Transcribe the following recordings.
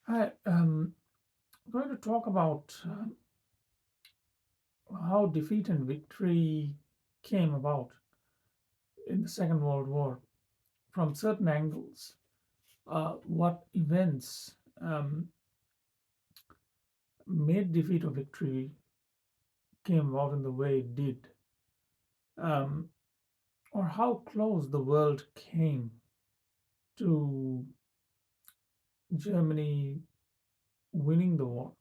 I'm going to talk about how defeat and victory came about in the Second World War from certain angles. What events made defeat or victory came about in the way it did, um, or how close the world came to Germany winning the war.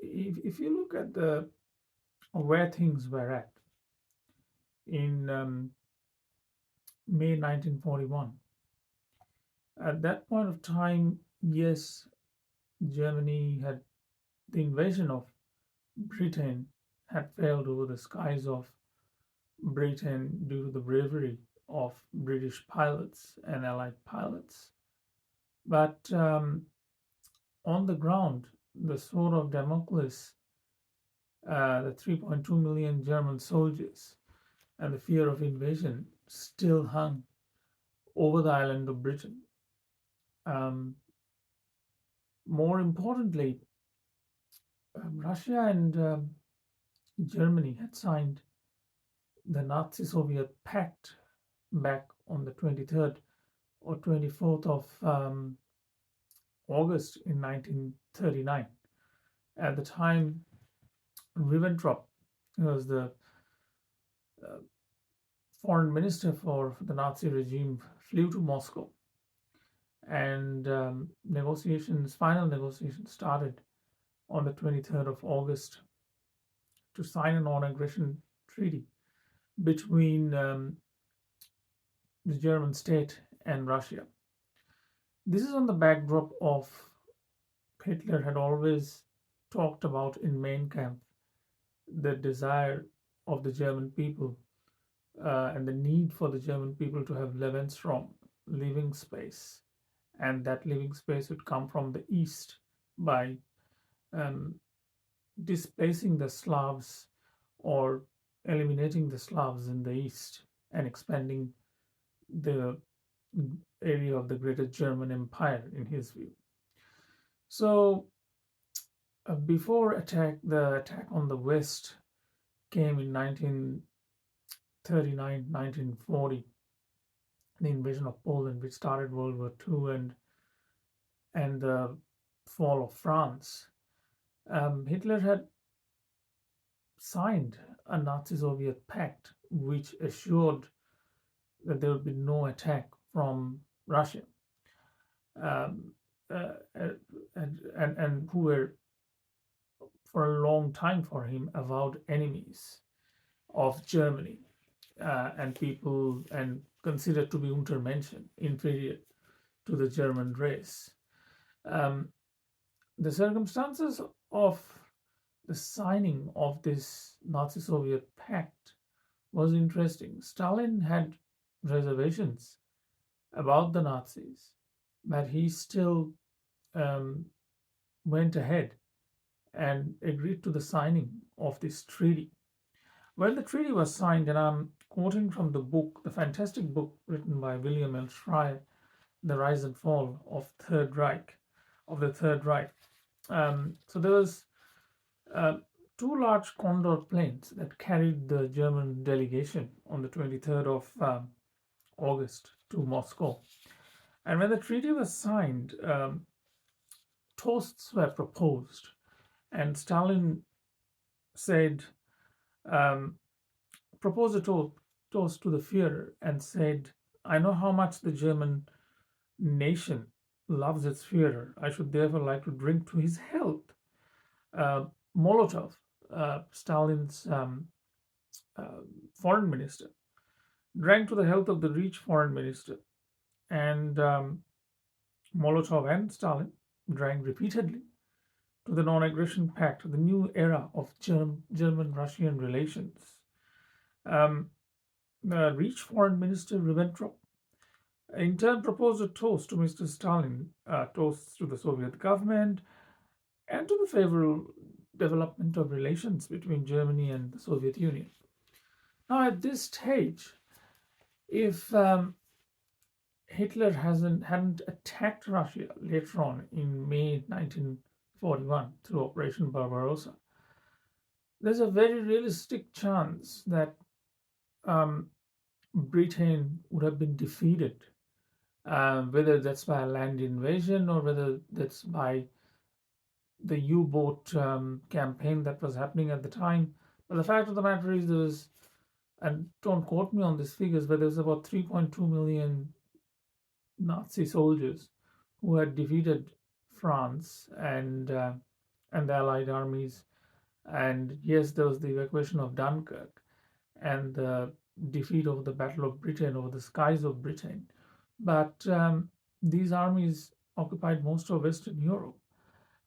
If you look at the where things were at in May 1941, at that point of time, yes, Germany had the invasion of Britain had failed over the skies of Britain due to the bravery of British pilots and Allied pilots. But on the ground, the sword of Damocles, the 3.2 million German soldiers, and the fear of invasion still hung over the island of Britain. Um, More importantly, Russia and Germany had signed the Nazi-Soviet Pact back on the 23rd or 24th of August in 1939. At the time, Ribbentrop was the uh, foreign minister for the Nazi regime, flew to Moscow, and final negotiations started on the 23rd of August to sign a non-aggression treaty between the German state and Russia. This is on the backdrop of Hitler had always talked about in Mein Kampf the desire of the German people and the need for the German people to have Lebensraum, living space, and that living space would come from the east by um, displacing the Slavs or eliminating the Slavs in the east and expanding the area of the greater German Empire, in his view. So, before the attack on the West came in 1939, 1940, the invasion of Poland, which started World War II, and the fall of France. Hitler had signed a Nazi-Soviet pact which assured that there would be no attack from Russia, um, uh, uh, and who were for a long time for him avowed enemies of Germany and people and considered to be Untermenschen, inferior to the German race. Um, the circumstances of the signing of this Nazi-Soviet pact was interesting. Stalin had reservations about the Nazis, but he still um, went ahead and agreed to the signing of this treaty. When the treaty was signed, and I'm quoting from the book, the fantastic book written by William L. Schreier, The Rise and Fall of the Third Reich. So there was uh, two large Condor planes that carried the German delegation on the 23rd of August to Moscow. And when the treaty was signed, toasts were proposed, and Stalin said, um, proposed a toast to the Führer and said, I know how much the German nation loves its Führer. I should therefore like to drink to his health. Molotov, Stalin's uh, foreign minister, drank to the health of the rich foreign minister. And Molotov and Stalin drank repeatedly to the non aggression pact, the new era of German Russian relations. Um, rich foreign minister Ribbentrop in turn proposed a toast to Mr. Stalin, toasts to the Soviet government and to the favorable development of relations between Germany and the Soviet Union. Now, at this stage, if Hitler hadn't attacked Russia later on in May 1941 through Operation Barbarossa, there's a very realistic chance that um, Britain would have been defeated, whether that's by a land invasion or whether that's by the U-boat campaign that was happening at the time. But the fact of the matter is, there was, and don't quote me on these figures, but there was about 3.2 million Nazi soldiers who had defeated France and the Allied armies. And yes, there was the evacuation of Dunkirk and the defeat of the Battle of Britain over the skies of Britain. But these armies occupied most of Western Europe,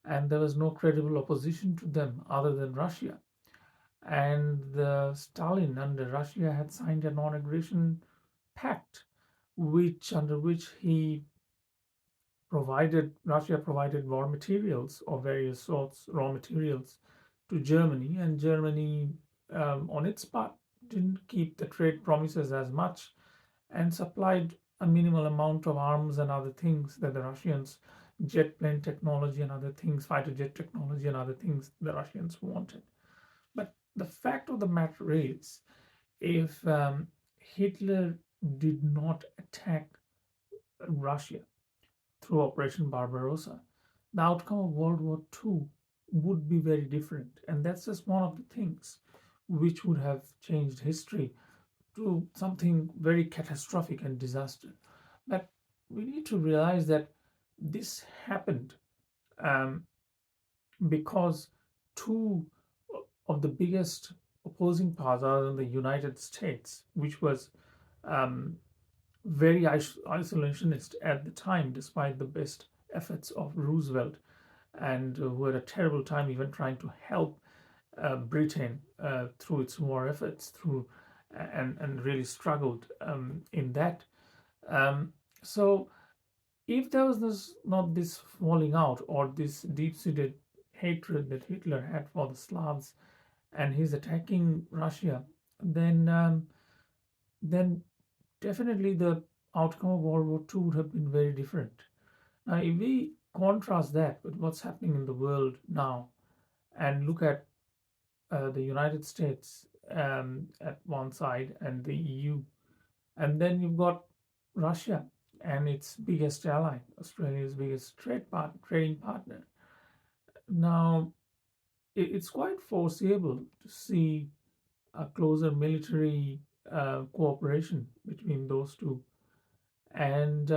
and there was no credible opposition to them other than Russia. And the Stalin under Russia had signed a non-aggression pact, which under which he provided Russia provided war materials of various sorts, raw materials to Germany, and Germany, on its part, didn't keep the trade promises as much and supplied a minimal amount of arms and other things that the Russians, jet plane technology and other things, fighter jet technology and other things the Russians wanted. But the fact of the matter is, if Hitler did not attack Russia through Operation Barbarossa, the outcome of World War II would be very different. And that's just one of the things which would have changed history to something very catastrophic and disaster. But we need to realize that this happened um, because two of the biggest opposing powers, other than the United States, which was um, very isolationist at the time, despite the best efforts of Roosevelt, and who had a terrible time even trying to help Britain through its war efforts, and really struggled in that. Um, so, if there was not this falling out or this deep-seated hatred that Hitler had for the Slavs, and he's attacking Russia, then definitely the outcome of World War II would have been very different. Now, if we contrast that with what's happening in the world now and look at the United States at one side and the EU, and then you've got Russia and its biggest ally, Australia's biggest trading partner. Now, it's quite foreseeable to see a closer military cooperation between those two. And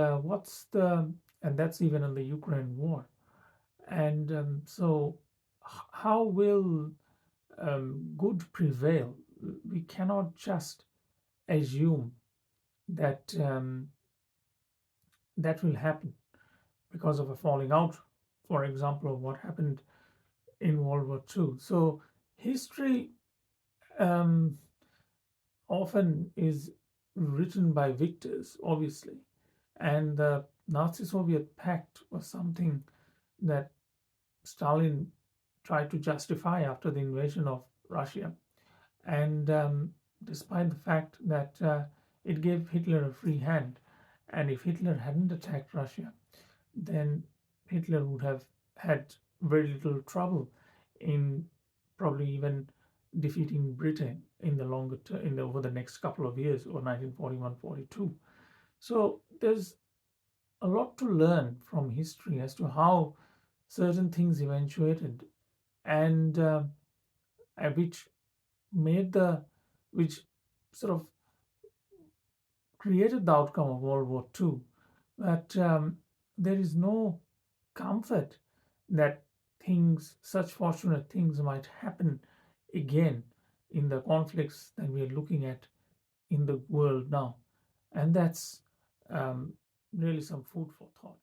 and that's even in the Ukraine war. And so, how will good prevail? We cannot just assume that that will happen because of a falling out, for example, of what happened in World War II. So, history um, often is written by victors, obviously. And the Nazi-Soviet Pact was something that Stalin tried to justify after the invasion of Russia. And despite the fact that it gave Hitler a free hand, and if Hitler hadn't attacked Russia, then Hitler would have had very little trouble in probably even defeating Britain in the longer term, over the next couple of years, or 1941-42. So there's a lot to learn from history as to how certain things eventuated, and which made the which sort of created the outcome of World War II. But there is no comfort that such fortunate things might happen again in the conflicts that we are looking at in the world now. And that's really some food for thought.